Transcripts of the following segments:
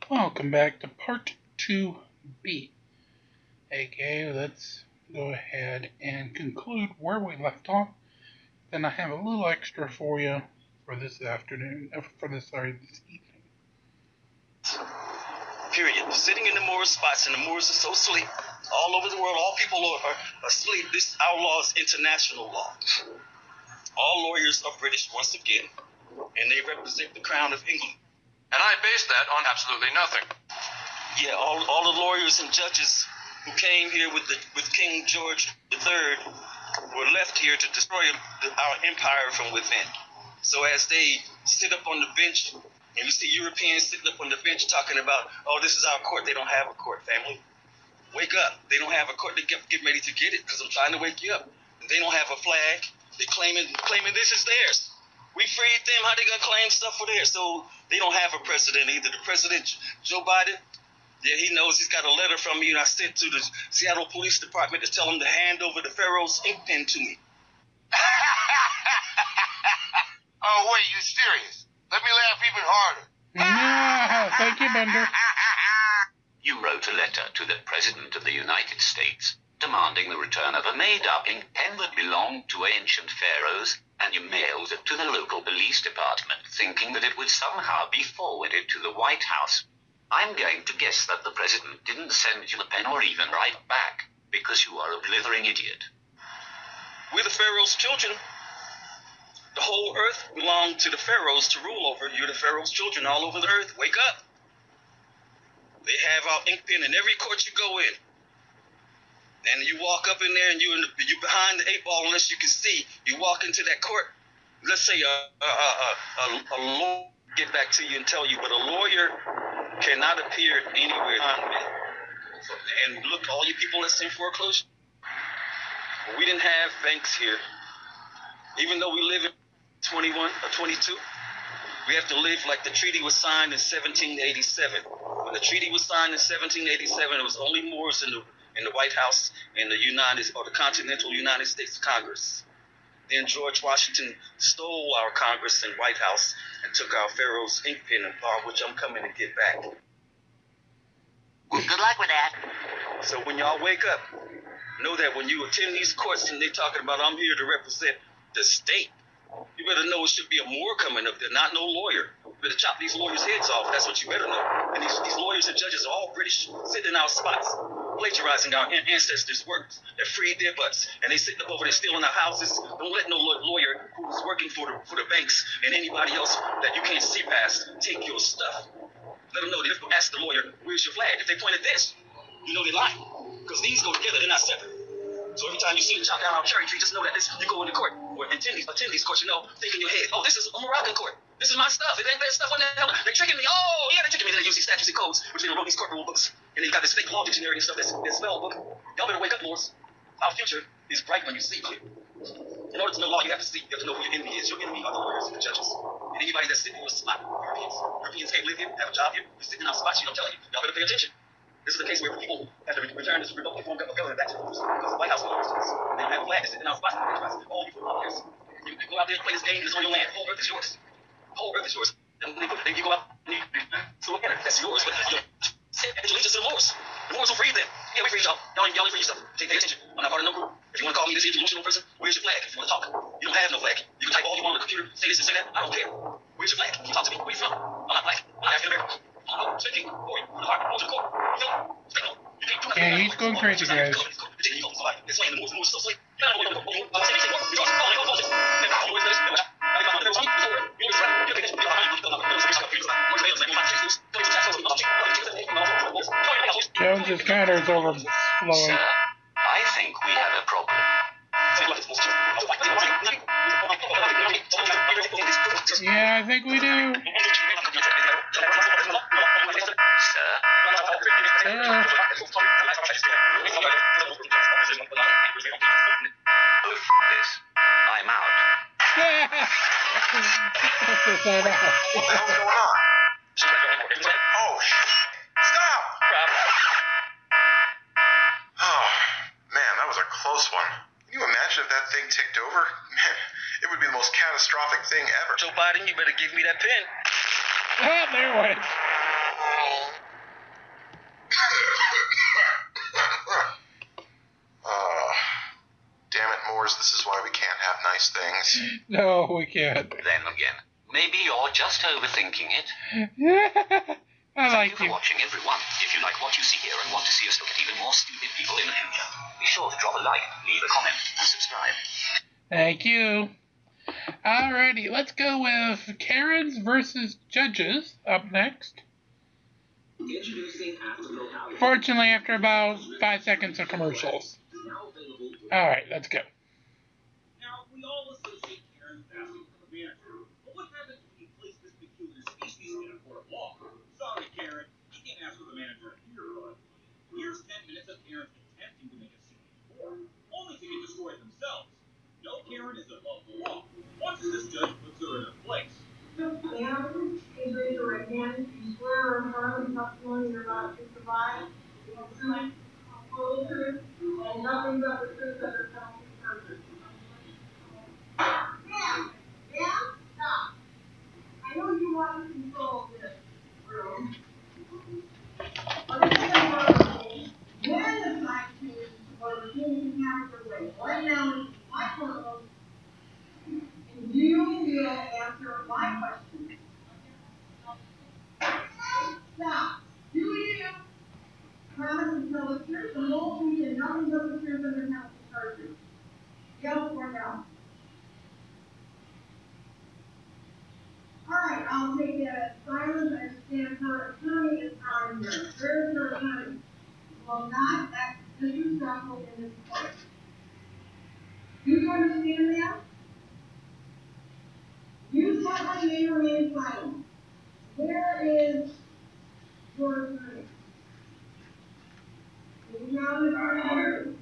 Welcome back to part 2B. Okay, let's go ahead and conclude where we left off. Then I have a little extra for you for this afternoon, this evening. Period. Sitting in the Moors spots, and the Moors are so asleep. All over the world, all people are asleep. This, our law is international law. All lawyers are British once again, and they represent the Crown of England. And I base that on absolutely nothing. Yeah, all the lawyers and judges who came here with King George III were left here to destroy our empire from within. So as they sit up on the bench, and you see Europeans sitting up on the bench talking about, oh, this is our court. They don't have a court, family. Wake up. They don't have a court. They get ready to get it because I'm trying to wake you up. They don't have a flag. They claiming this is theirs. We freed them. How they gonna claim stuff for theirs? So they don't have a president either. The president, Joe Biden, yeah, he knows. He's got a letter from me, and I sent to the Seattle Police Department to tell him to hand over the Pharaoh's ink pen to me. Oh, wait, you serious? Let me laugh even harder. Yeah, thank you, Bender. You wrote a letter to the President of the United States demanding the return of a made-up ink pen that belonged to ancient pharaohs, and you mailed it to the local police department, thinking that it would somehow be forwarded to the White House. I'm going to guess that the president didn't send you the pen or even write back, because you are a blithering idiot. We're the Pharaoh's children. The whole earth belonged to the pharaohs to rule over. You're the Pharaoh's children all over the earth. Wake up. They have our ink pen in every court you go in. And you walk up in there and you're behind the 8 ball unless you can see. You walk into that court. Let's say a lawyer get back to you and tell you, but a lawyer cannot appear anywhere. And look, all you people that's in foreclosure, we didn't have banks here. Even though we live in 21 or 22, we have to live like the treaty was signed in 1787. When the treaty was signed in 1787, it was only Moors in the White House in the the continental United States Congress. Then George Washington stole our Congress and White House and took our Pharaoh's ink pen, which I'm coming to get back. Well, good luck with that. So when y'all wake up, know that when you attend these courts and they're talking about, I'm here to represent the state, you better know it should be a Moor coming up there, not no lawyer. You better chop these lawyers' heads off. That's what you better know. And these lawyers and judges are all British, sitting in our spots, plagiarizing our ancestors' works. They freed their butts, and they sitting up over there stealing our houses. Don't let no lawyer who's working for the banks and anybody else that you can't see past take your stuff. Let them know that if you ask the lawyer, where's your flag? If they point at this, you know they're lying. Because these go together, they're not separate. So every time you see them chop down our cherry tree, just know that you go into court or attend these courts, think in your head, oh, this is a Moroccan court. This is my stuff. It ain't their stuff. What the hell? They're tricking me. Oh, yeah, they're tricking me. Then they use these statutes and codes, which they wrote these court rule books. And then you got this fake law dictionary and stuff, this spell book. Y'all better wake up, Lords. Our future is bright when you sleep here. In order to know law, you have to sleep. You have to know who your enemy is. Your enemy are the lawyers and the judges. And anybody that's sitting in your spot, Europeans can't live here, have a job here. You're sitting in our spots, I'm telling you. Y'all better pay attention. This is the case where people have to return this Republican form of government back to the roots because the White House belongs to us. They don't have a flag. They're sitting in our spots. All you footballers. You go out there and play this game. It's on your land. The whole earth is yours. The whole earth is yours. And then you go out and you look at it. That's yours. But you say allegiance to the Moors. The Moors will free them. Yeah, we freed y'all. Y'all ain't free yourself. Pay attention. I'm not part of no group. If you want to call me this delusional person, where's your flag? If you want to talk, you don't have no flag. You can type all you want on the computer, say this and say that. I don't care. Where's your flag? Can you talk to me? Where you from? I'm not black. I'm not African American. I'm speaking. Or you the heart. Go to the court. Yeah, he's going crazy, guys. Jones's counter is overflowing. Sir, I think we have a problem. Yeah, I think we do. Sir? This. I'm out. What the hell's going on? Oh, stop! Oh, man, that was a close one. Can you imagine if that thing ticked over? Man, it would be the most catastrophic thing ever. Joe Biden, you better give me that pen. Ah, there it went. Damn it, Moors, this is why we can't have nice things. No, we can't. Then again, maybe you're just overthinking it. I Thank like you for you. watching, everyone. If you like what you see here and want to see us look at even more stupid people in the future, be sure to drop a like, leave a comment, and subscribe. Thank you. Alrighty, let's go with Karens versus Judges up next. Fortunately, after about 5 seconds of commercials. Alright, let's go. Now, we all associate Karen with asking for the manager. But what happens when you place this peculiar species in a court of law? Sorry, Karen, you can't ask for the manager here, bud. Here's 10 minutes of Karens attempting to make a scene in court, only to get destroyed themselves. No Karen is above the law. Once this judge puts her in her place. Ma'am, please raise your right hand. You swear or affirm the testimony you're about to provide is the truth, whole truth, and nothing but the truth under penalty of perjury. Ma'am, stop. I know you want to control this room. But it's when the time changes or the king can have their way. Right now, my courtroom, and you will answer my question. Now, do you promise to tell the truth, the whole truth, and nothing but the truth under penalty of perjury? Yes or no? Alright, I'll take it as silence and stand her attorney is on here. Where is her attorney? Will not act disrespectful in this court. Do you understand that? You certainly may remain silent. Where is your attorney? Do you have an attorney?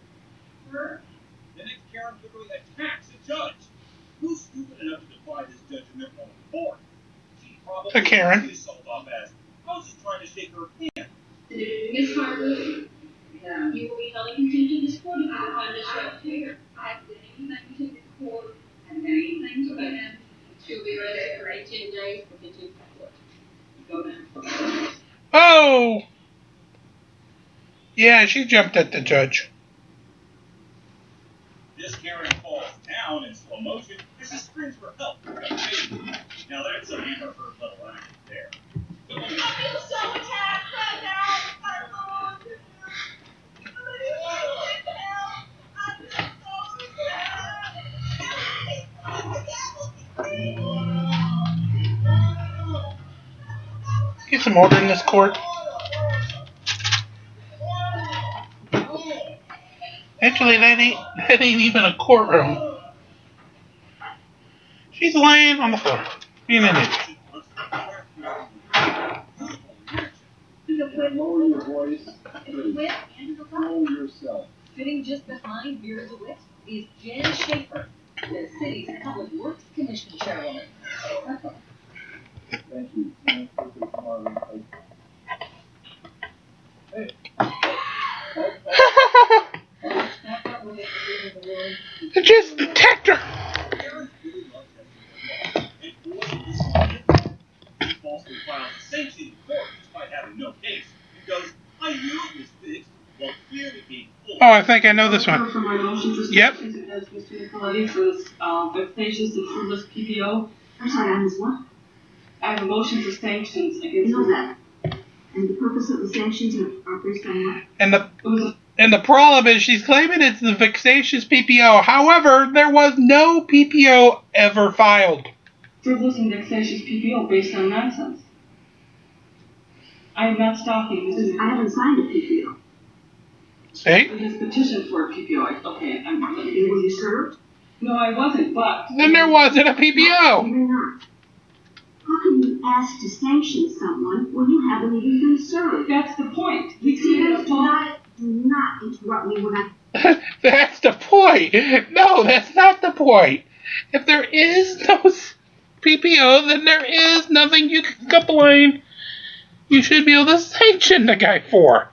Sir? The next Karen literally attacks a judge. Who's stupid enough to defy this judge in their own court? She probably A Karen. is sold off as, I was just trying to shake her hand. Miss Hartley, you will be held in contempt of this court if you find this right here. I have done anything to this court, and done anything to them. She'll be ready for 18 days for contempt of court. Go now. Oh! Yeah, she jumped at the judge. This Karen falls down in slow motion as she screams for help. Now that's a hammer for a little act there. I'm being so attacked right now. I don't know what to do. Somebody please help. I'm being so attacked. Get some order in this court. Actually, that ain't even a courtroom. She's laying on the floor. Being an idiot. Lower your voice. With and the Control yourself. Sitting just behind Vera DeWitt is Jen Schaefer, the city's Public Works Commission chairwoman. Thank you. Hey. Just attacked her. Falsely filed a sanction in court despite having no case because I knew it was fixed while clearly being full. Oh, I think I know this one. For my motion for Yep. sanctions against Mr. Nicoletti for this vexatious and frivolous PPO. I'm sorry, I missed what? I have a motion for sanctions against You know that. And the purpose of the sanctions are based on what? And the problem is she's claiming it's the vexatious PPO. However, there was no PPO ever filed. frivolous and vexatious PPO based on nonsense. I am not stalking Mr. I haven't signed a PPO. See? His petition for a PPO. Okay, I'm not. Were you served? No, I wasn't, but. Then there wasn't a PPO. You're not. How can you ask to sanction someone when you haven't even been served? That's the point. We Do not interrupt me when I... That's the point. No, that's not the point. If there is no PPO, then there is nothing you can complain. You should be able to sanction the guy for.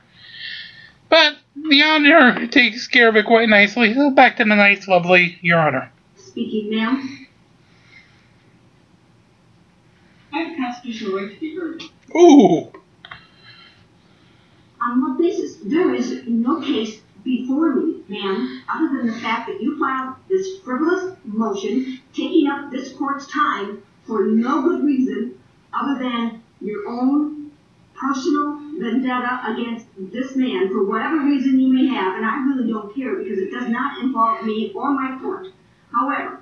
But the Honor takes care of it quite nicely. So back to the nice, lovely Your Honor. Speaking now. I have a constitutional right to be heard. Ooh. On what basis? There is no case before me, ma'am, other than the fact that you filed this frivolous motion, taking up this court's time for no good reason other than your own personal vendetta against this man for whatever reason you may have, and I really don't care because it does not involve me or my court. However,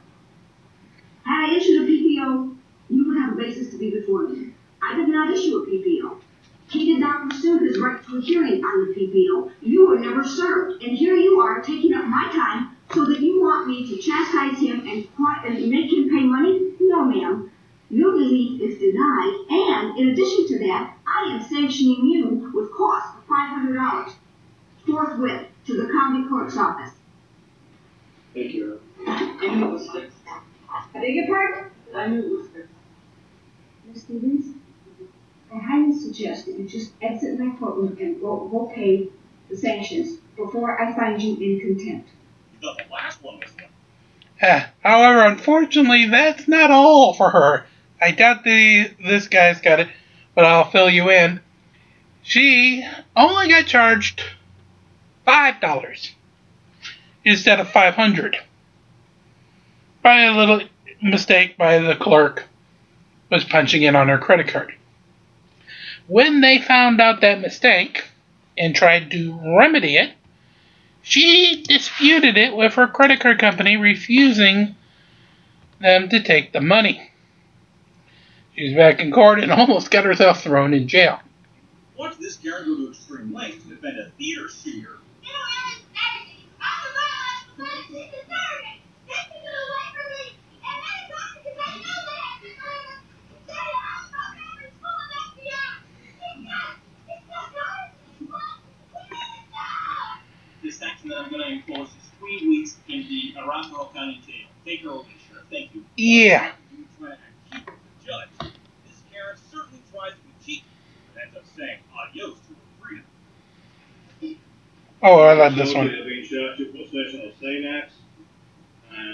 had I issued a PPO, you would have a basis to be before me. I did not issue a PPO. He did not pursue his right to a hearing on the PPO. You were never served. And here you are taking up my time so that you want me to chastise him and make him pay money? No, ma'am. Your relief is denied. And in addition to that, I am sanctioning you with costs of $500 forthwith to the county clerk's office. Thank you. I knew it was fixed. I beg your pardon? I knew it was fixed. Ms. Stevens, I highly suggest that you just exit my courtroom and go pay the sanctions before I find you in contempt. You thought the last one was one. However, unfortunately, that's not all for her. I doubt this guy's got it, but I'll fill you in. She only got charged $5 instead of $500 by a little mistake by the clerk was punching in on her credit card. When they found out that mistake and tried to remedy it, she disputed it with her credit card company, refusing them to take the money. She was back in court and almost got herself thrown in jail. Watch this Karen go to extreme lengths to defend a theater shooter. The sanction that I'm going to enforce is 3 weeks in the Arapahoe County Jail. Take her over, Sheriff. Thank you. Yeah. You try and keep with the judge. This Karen certainly tries to be cheeky, but ends up saying adios to her freedom. Oh, I love this one. Being charged with possession of Xanax.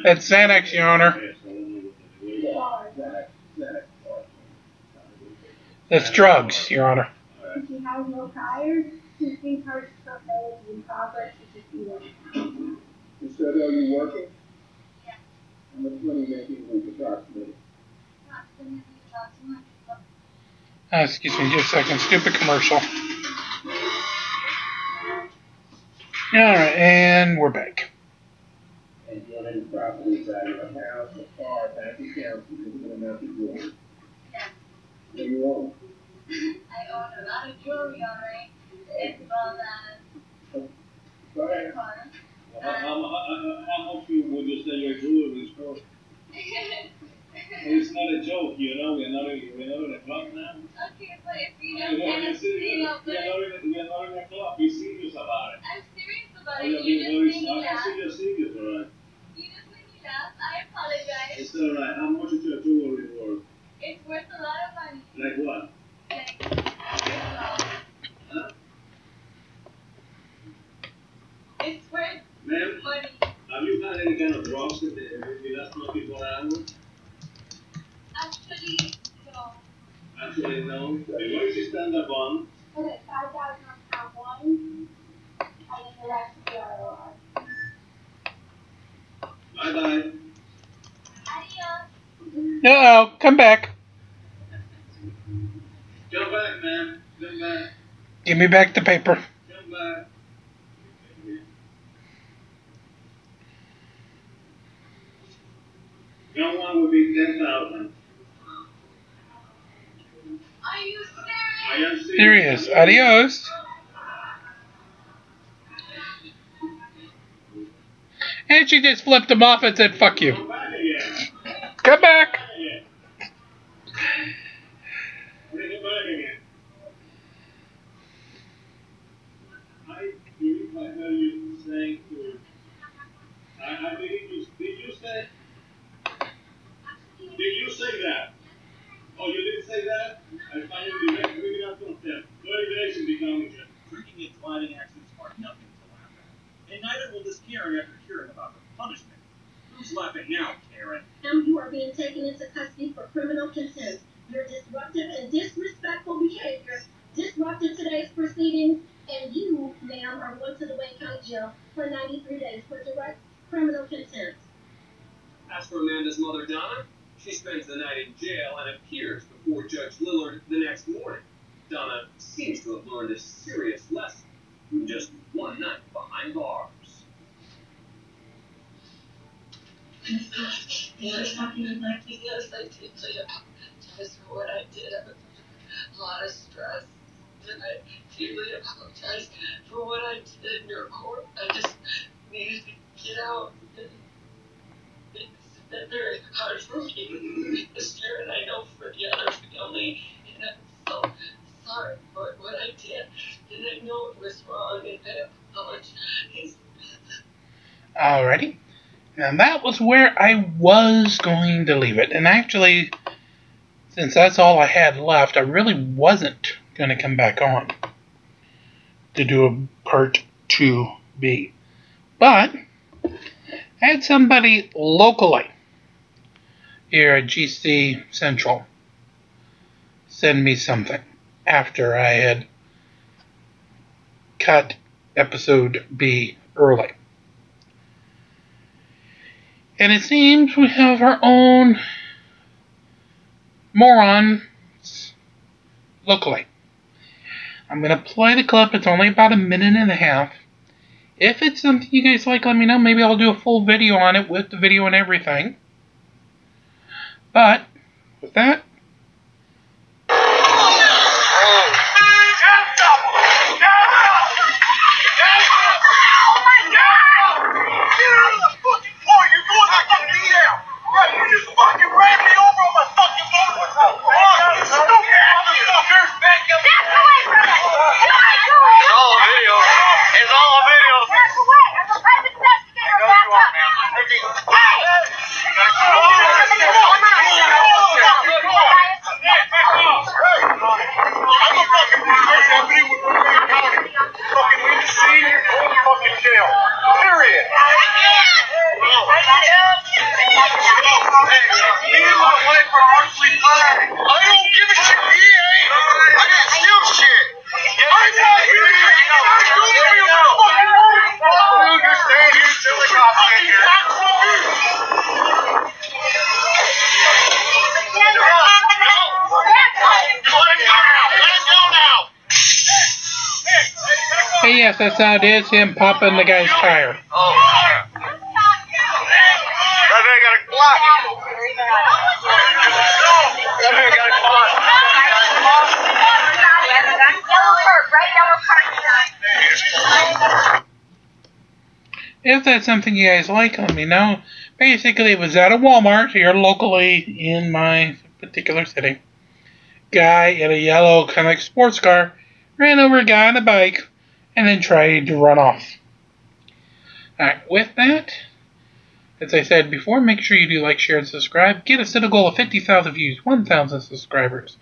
That's Xanax, Your Honor. That's drugs, Your Honor. She has no tires. She's being charged for in progress to 51. Instead of you working? Yeah. How much money you making a week approximately? Excuse me, just a second. Stupid commercial. Alright, and we're back. And you own any properties out of a house, a car, bank account, significant amount of jewelry? Yeah. What do you own? I own a lot of jewelry, alright. As well as Go ahead. a car. How much would you say your jewelry is worth? It's not a joke, you know. We're not in a club now. Okay, but if you We're don't not get in a club. Be serious about it. I'm serious about Oh, it. you're You being just very. made me I can laugh. see you're serious, all right. You just made me laugh. I apologize. It's all right. How much is your jewelry worth? It's worth a lot of money. Like what? Like, Huh? it's worth Ma'am, money. have you had any kind of drugs in the last 24 hours? Actually, no. Actually, no. Okay, what is your standard bond? Okay, 5,000 on count one, and then the rest of the ROR. Bye-bye. Adios. Uh-oh, come back. Come back, man. Come back. Give me back the paper. Come back. Count one would be 10,000. Are you serious? I am serious. Serious. Adios. And she just flipped him off and said, fuck you. Come back again. Come back. Bring it back again. I believe I heard you saying to. I believe you. Did you say? Did you say that? Oh, you didn't say that? I find you direct criminal contempt. 30 days in the county jail. Drinking and sliding accidents are nothing to laugh at. And neither will this Karen after hearing about her punishment. Who's laughing now, Karen? You are being taken into custody for criminal contempt. Your disruptive and disrespectful behavior disrupted today's proceedings, And you, ma'am, are going to the Wayne County Jail for 93 days for direct criminal contempt. As for Amanda's mother, Donna, she spends the night in jail and appears before Judge Lillard the next morning. Donna seems to have learned a serious lesson from just one night behind bars. There's nothing like this. Yes, I deeply apologize for what I did. I was under a lot of stress. And I deeply apologize for what I did in your court. I just needed to get out. It's been very hard for me this year, and I know for the other family. And I'm so sorry for what I did. And I know it was wrong, and I apologize. Alrighty. And that was where I was going to leave it. And actually, since that's all I had left, I really wasn't going to come back on to do a part 2B. But I had somebody locally here at GC Central send me something after I had cut episode B early. And it seems we have our own morons locally. I'm going to play the clip. It's only about a minute and a half. If it's something you guys like, let me know. Maybe I'll do a full video on it with the video and everything. But, with that, hey, yes, that's how it is, him popping the guy's tire. If that's something you guys like, let me know. Basically, it was at a Walmart here locally in my particular city. Guy in a yellow kind of like sports car ran over a guy on a bike and then tried to run off. Alright, with that, as I said before, make sure you do like, share, and subscribe. Get us to the goal of 50,000 views, 1,000 subscribers.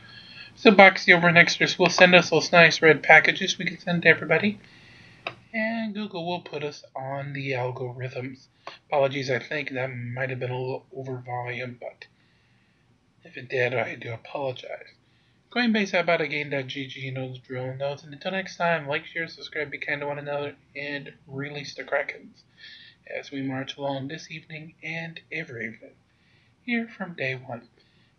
So Boxy over next year will send us those nice red packages we can send to everybody. And Google will put us on the algorithms. Apologies, I think that might have been a little over volume, but if it did, I do apologize. Coinbase, Ibotta, Gain.gg, you know the drill notes. And until next time, like, share, subscribe, be kind to one another, and release the Krakens as we march along this evening and every evening here from day one.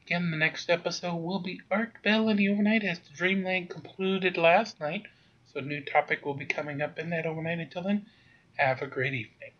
Again, the next episode will be Arc Bell in the Overnight as the Dreamland concluded last night. So a new topic will be coming up in that overnight. Until then, have a great evening.